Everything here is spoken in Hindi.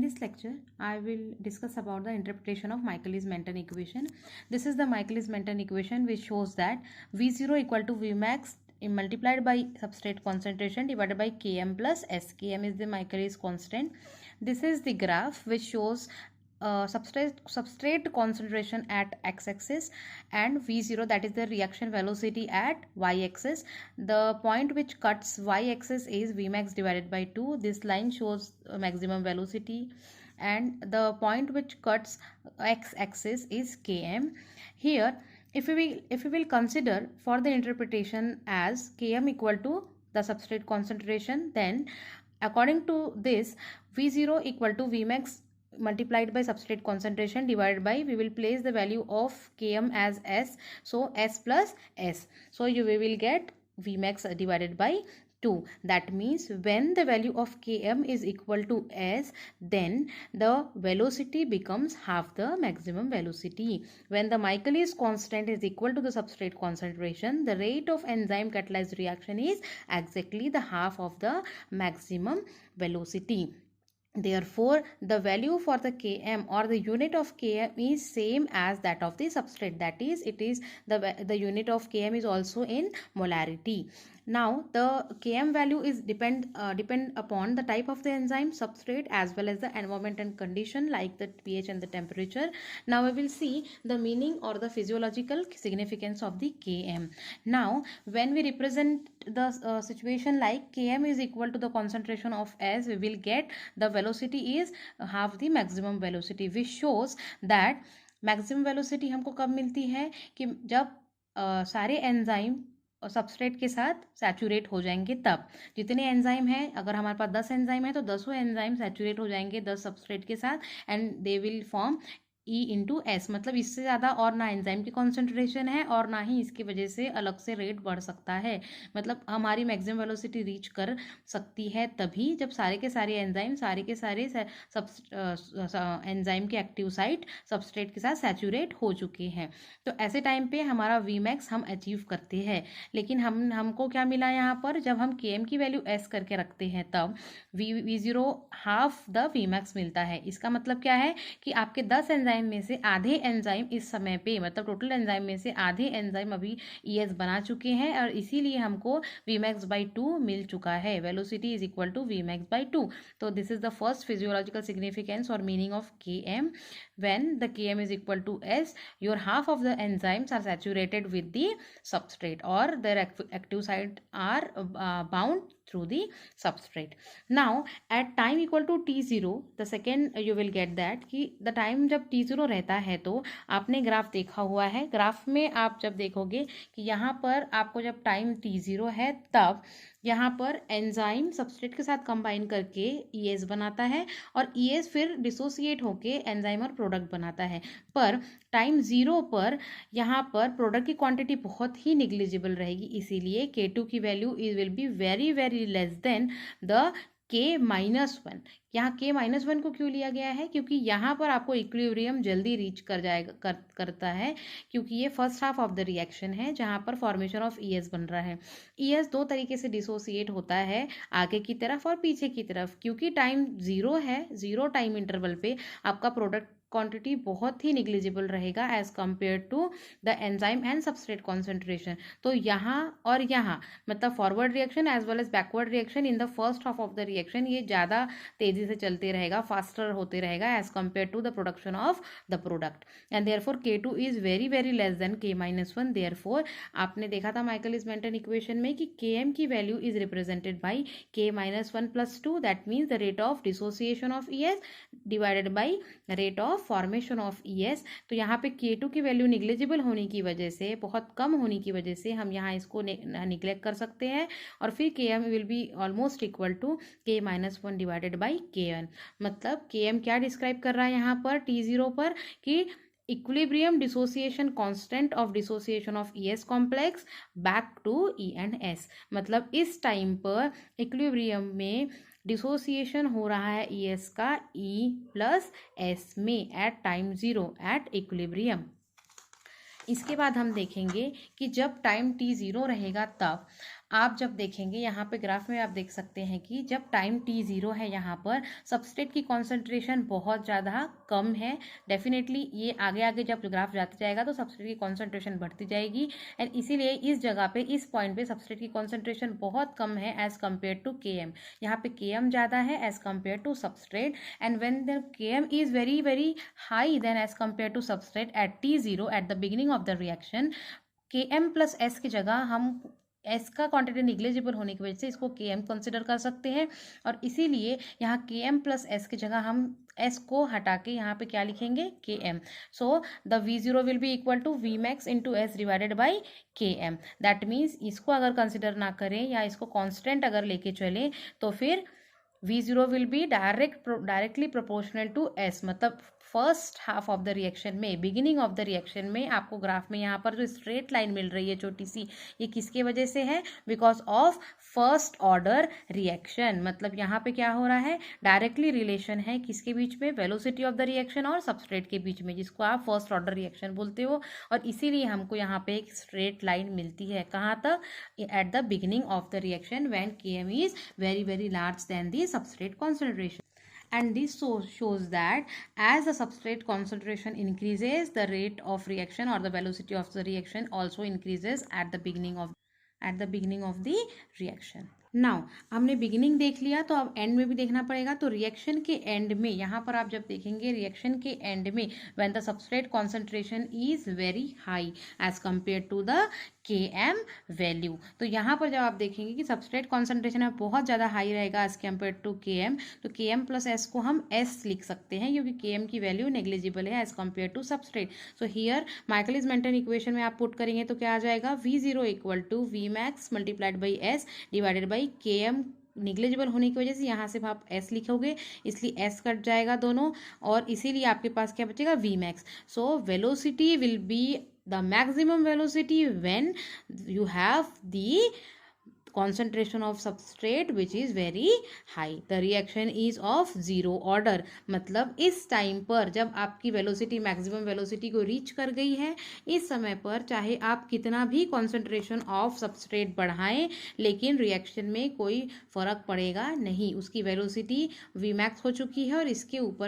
this lecture, I will discuss about the interpretation of Michaelis-Menten equation. This is the Michaelis-Menten equation which shows that V0 equal to Vmax multiplied by substrate concentration divided by Km plus S. Km is the Michaelis constant. This is the graph which shows substrate concentration at x-axis and V0, that is the reaction velocity at y-axis. The point which cuts y-axis is Vmax divided by 2. This line shows maximum velocity, and the point which cuts x-axis is Km. Here, if we will consider for the interpretation as Km equal to the substrate concentration, then according to this, V0 equal to Vmax multiplied by substrate concentration divided by, we will place the value of Km as S, so S plus S, so we will get Vmax divided by 2. That means when the value of Km is equal to S, then the velocity becomes half the maximum velocity. When the Michaelis constant is equal to the substrate concentration, the rate of enzyme catalyzed reaction is exactly the half of the maximum velocity. Therefore, the value for the Km or the unit of Km is same as that of the substrate. That is, it is the unit of Km is also in molarity. Now, the Km value is depend upon the type of the enzyme, substrate, as well as the environment and condition like the pH and the temperature. Now, we will see the meaning or the physiological significance of the Km. Now, when we represent the situation like Km is equal to the concentration of S, we will get the velocity is half the maximum velocity, which shows that maximum velocity हमको कब मिलती है कि जब सारे एंजाइम सबस्ट्रेट के साथ सैचुरेट हो जाएंगे। तब जितने एंजाइम हैं, अगर हमारे पास 10 एंजाइम है तो 10 एंजाइम सैचुरेट हो जाएंगे 10 सबस्ट्रेट के साथ, and they will form E into S. मतलब इससे ज़्यादा और ना एंजाइम की कॉन्सेंट्रेशन है और ना ही इसकी वजह से अलग से रेट बढ़ सकता है। मतलब हमारी मैक्सिमम वेलोसिटी रीच कर सकती है तभी जब सारे के सारे एंजाइम एंजाइम के एक्टिव साइट सबस्ट्रेट के साथ सैचुरेट हो चुके हैं। तो ऐसे टाइम पे हमारा Vmax हम अचीव करते हैं। लेकिन हमको क्या मिला यहाँ पर, जब हम Km की वैल्यू S करके रखते हैं तब V0 हाफ द Vmax मिलता है। इसका मतलब क्या है कि आपके 10 एंजाइम में से आधे एंजाइम इस समय पे, मतलब टोटल एंजाइम में से आधे एंजाइम अभी ES बना चुके हैं और इसीलिए हमको Vmax by 2 मिल चुका है। Velocity is equal to Vmax by 2. तो this is the first physiological significance और meaning of Km. When the Km is equal to S, your half of the enzymes are saturated with the substrate or their active site are bound through the substrate. Now at time equal to T0, the second you will get that कि the time जब T0 रहता है तो आपने ग्राफ देखा हुआ है। ग्राफ में आप जब देखोगे कि यहाँ पर आपको जब टाइम T0 है तब यहाँ पर एंजाइम सबस्ट्रेट के साथ कंबाइन करके ES बनाता है और ES फिर डिसोसिएट होके एंजाइम और प्रोडक्ट बनाता है। पर टाइम 0 पर यहाँ पर प्रोडक्ट की क्वांटिटी बहुत ही निग्लिजिबल रहेगी, इसीलिए K2 की value will be very very less then the K-1। यहाँ K-1 को क्यों लिया गया है, क्योंकि यहाँ पर आपको इक्विलिब्रियम जल्दी रीच करता है, क्योंकि ये first half of the reaction है जहाँ पर फॉर्मेशन ऑफ ES बन रहा है। ES दो तरीके से डिसोसिएट होता है, आगे की तरफ और पीछे की तरफ। क्योंकि टाइम 0 है, 0 टाइम इंटरवल पे आपका प्रोडक्ट क्वांटिटी बहुत ही निग्लिजिबल रहेगा as compared to the enzyme and substrate concentration. तो यहाँ और यहाँ मतलब forward reaction as well as backward reaction in the first half of the reaction ये ज़्यादा तेजी से चलते रहेगा, फास्टर होते रहेगा as compared to the production of the product, and therefore K2 is very very less than K-1। Therefore आपने देखा था Michaelis-Menten इक्वेशन में कि Km की value is represented by K-1 + 2, that means the rate of dissociation of ES divided by rate of formation of ES। तो यहाँ पे K2 की वैल्यू निग्लिजिबल होने की वजह से, बहुत कम होने की वजह से हम यहाँ इसको निग्लेक्ट कर सकते हैं और फिर Km will be almost equal to K-1 divided by Kn। मतलब Km क्या डिस्क्राइब कर रहा है यहाँ पर T0 पर कि equilibrium dissociation constant of dissociation of ES complex back to E and S। मतलब इस टाइम पर इक्विलिब्रियम में डिसोसिएशन हो रहा है ES का E प्लस S में एट टाइम 0 एट इक्विलिब्रियम। इसके बाद हम देखेंगे कि जब टाइम T0 रहेगा तब आप जब देखेंगे यहाँ पे ग्राफ में आप देख सकते हैं कि जब टाइम t0 है यहाँ पर सबस्ट्रेट की कॉन्सेंट्रेशन बहुत ज़्यादा कम है। डेफिनेटली ये आगे आगे जब ग्राफ जाता जाएगा तो सबस्ट्रेट की कॉन्सेंट्रेशन बढ़ती जाएगी एंड इसीलिए इस जगह पे इस पॉइंट पे सबस्ट्रेट की कॉन्सेंट्रेशन बहुत कम है एज कम्पेयर टू Km। यहाँ पे Km ज़्यादा है as compared to substrate and when the Km is very very high then as compared to substrate at t0 at the beginning of the reaction Km plus S की जगह हम S का क्वांटिटी निग्लेजिबल होने की वजह से इसको Km कंसिडर कर सकते हैं और इसीलिए यहाँ Km प्लस S की जगह हम S को हटा के यहाँ पे क्या लिखेंगे Km। So the V0 will be equal to Vmax into S divided by Km। That means इसको अगर कंसिडर ना करें या इसको कॉन्स्टेंट अगर लेके चले तो फिर V0 will be directly proportional to S। मतलब first half of the reaction में बिगिनिंग ऑफ द रिएक्शन में आपको ग्राफ में यहाँ पर जो स्ट्रेट लाइन मिल रही है छोटी सी, ये किसके वजह से है? Because of first order reaction. मतलब यहाँ पे क्या हो रहा है? डायरेक्टली रिलेशन है किसके बीच में? वेलोसिटी ऑफ द रिएक्शन और सबस्ट्रेट के बीच में, जिसको आप फर्स्ट ऑर्डर रिएक्शन बोलते हो। और इसीलिए हमको यहाँ पे एक स्ट्रेट लाइन मिलती है कहाँ तक? At the beginning of the reaction when Km is very very large then the substrate concentration. And this shows that as the substrate concentration increases, the rate of reaction or the velocity of the reaction also increases at the beginning of the reaction. Now हमने बिगिनिंग देख लिया तो अब एंड में भी देखना पड़ेगा। तो रिएक्शन के एंड में यहाँ पर आप जब देखेंगे रिएक्शन के एंड में when the substrate concentration is very high as compared to the Km value, तो यहाँ पर जब आप देखेंगे कि सबस्ट्रेट कॉन्सेंट्रेशन है बहुत ज़्यादा हाई रहेगा एज कम्पेयर टू Km, तो Km प्लस S को हम S लिख सकते हैं क्योंकि Km की वैल्यू नेग्लिजिबल है as compared to substrate. So here Michaelis Menten equation में आप पुट करेंगे तो क्या आ जाएगा? V0 equal to Vmax multiplied by S divided by Km। Negligible होने की वजह से यहाँ से आप S लिखोगे इसलिए S कट जाएगा दोनों और इसीलिए आपके पास क्या बचेगा? Vmax। So velocity will be the maximum velocity when you have the concentration of substrate which is very high. The reaction is of zero order। मतलब इस टाइम पर जब आपकी वेलोसिटी मैक्सिमम वेलोसिटी को रीच कर गई है, इस समय पर चाहे आप कितना भी concentration ऑफ सबस्ट्रेट बढ़ाएं लेकिन रिएक्शन में कोई फर्क पड़ेगा नहीं। उसकी वेलोसिटी Vmax हो चुकी है और इसके ऊपर